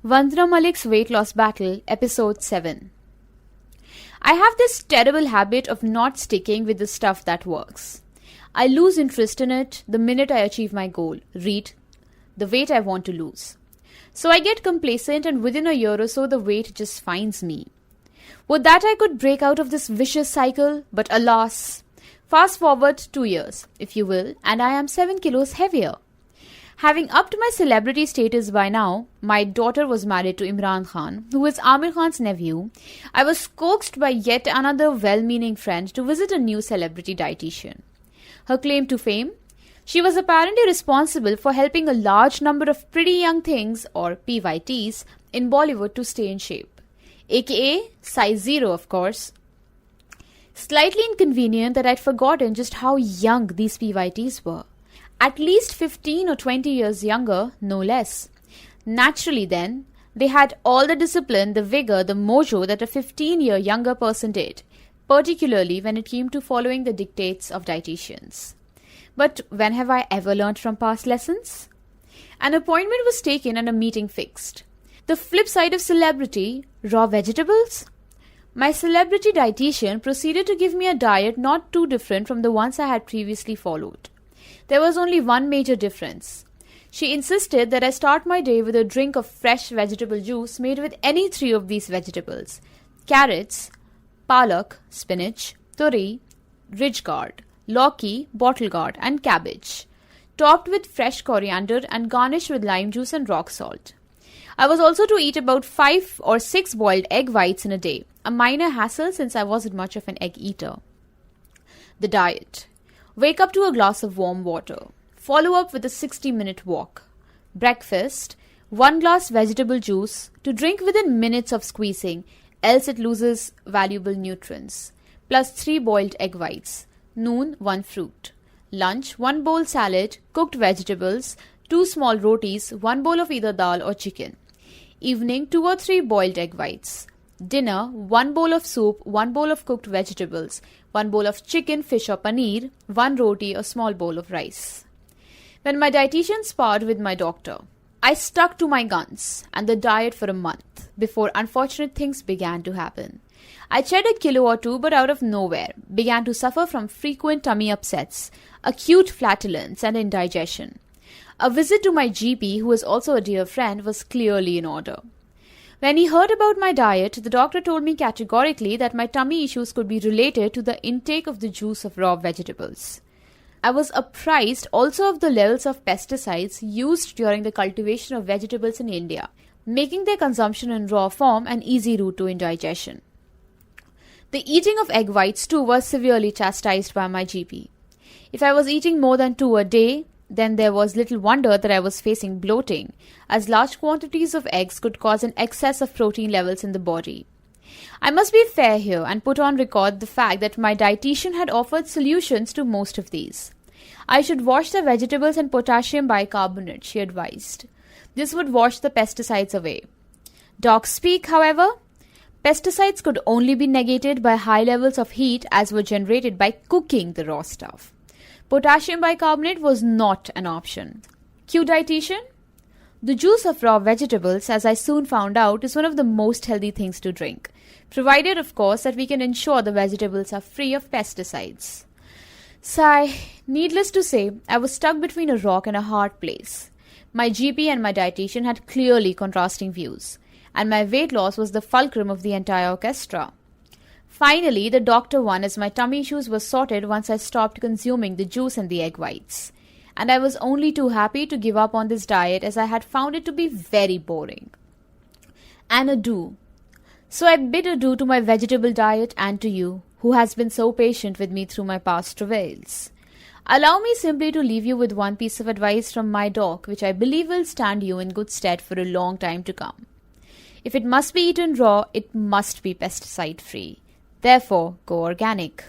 Vandana Malik's Weight Loss Battle, Episode 7. I have this terrible habit of not sticking with the stuff that works. I lose interest in it the minute I achieve my goal, read the weight I want to lose. So I get complacent and within a year or so the weight just finds me. Would that I could break out of this vicious cycle, but alas, fast forward 2 years, if you will, and I am 7 kilos heavier. Having upped my celebrity status by now, my daughter was married to Imran Khan, who is Amir Khan's nephew. I was coaxed by yet another well-meaning friend to visit a new celebrity dietitian. Her claim to fame? She was apparently responsible for helping a large number of pretty young things, or PYTs, in Bollywood to stay in shape. AKA size 0, of course. Slightly inconvenient that I'd forgotten just how young these PYTs were. At least 15 or 20 years younger, no less. Naturally then, they had all the discipline, the vigor, the mojo that a 15-year younger person did, particularly when it came to following the dictates of dietitians. But when have I ever learnt from past lessons? An appointment was taken and a meeting fixed. The flip side of celebrity, raw vegetables? My celebrity dietitian proceeded to give me a diet not too different from the ones I had previously followed. There was only one major difference. She insisted that I start my day with a drink of fresh vegetable juice made with any 3 of these vegetables: carrots, palak, spinach, turi, ridge gourd, lauki, bottle gourd, and cabbage, topped with fresh coriander and garnished with lime juice and rock salt. I was also to eat about 5 or 6 boiled egg whites in a day, a minor hassle since I wasn't much of an egg eater. The diet. Wake up to a glass of warm water. Follow up with a 60-minute walk. Breakfast, 1 glass vegetable juice to drink within minutes of squeezing, else it loses valuable nutrients. Plus 3 boiled egg whites. Noon, 1 fruit. Lunch, 1 bowl salad, cooked vegetables, 2 small rotis, 1 bowl of either dal or chicken. Evening, 2 or 3 boiled egg whites. Dinner, 1 bowl of soup, 1 bowl of cooked vegetables, 1 bowl of chicken, fish or paneer, 1 roti or small bowl of rice. When my dietitian sparred with my doctor, I stuck to my guns and the diet for a month before unfortunate things began to happen. I shed a kilo or 2 but out of nowhere began to suffer from frequent tummy upsets, acute flatulence and indigestion. A visit to my GP, who is also a dear friend, was clearly in order. When he heard about my diet, the doctor told me categorically that my tummy issues could be related to the intake of the juice of raw vegetables. I was apprised also of the levels of pesticides used during the cultivation of vegetables in India, making their consumption in raw form an easy route to indigestion. The eating of egg whites too was severely chastised by my GP. If I was eating more than 2 a day, then there was little wonder that I was facing bloating, as large quantities of eggs could cause an excess of protein levels in the body. I must be fair here and put on record the fact that my dietitian had offered solutions to most of these. I should wash the vegetables in potassium bicarbonate, she advised. This would wash the pesticides away. Doc speak, however, pesticides could only be negated by high levels of heat as were generated by cooking the raw stuff. Potassium bicarbonate was not an option. Cue dietitian? The juice of raw vegetables, as I soon found out, is one of the most healthy things to drink, provided of course that we can ensure the vegetables are free of pesticides. Sigh, needless to say, I was stuck between a rock and a hard place. My GP and my dietitian had clearly contrasting views, and my weight loss was the fulcrum of the entire orchestra. Finally, the doctor won as my tummy issues were sorted once I stopped consuming the juice and the egg whites. And I was only too happy to give up on this diet as I had found it to be very boring. An adieu. So I bid adieu to my vegetable diet and to you, who has been so patient with me through my past travails. Allow me simply to leave you with one piece of advice from my doc, which I believe will stand you in good stead for a long time to come. If it must be eaten raw, it must be pesticide-free. Therefore, go organic.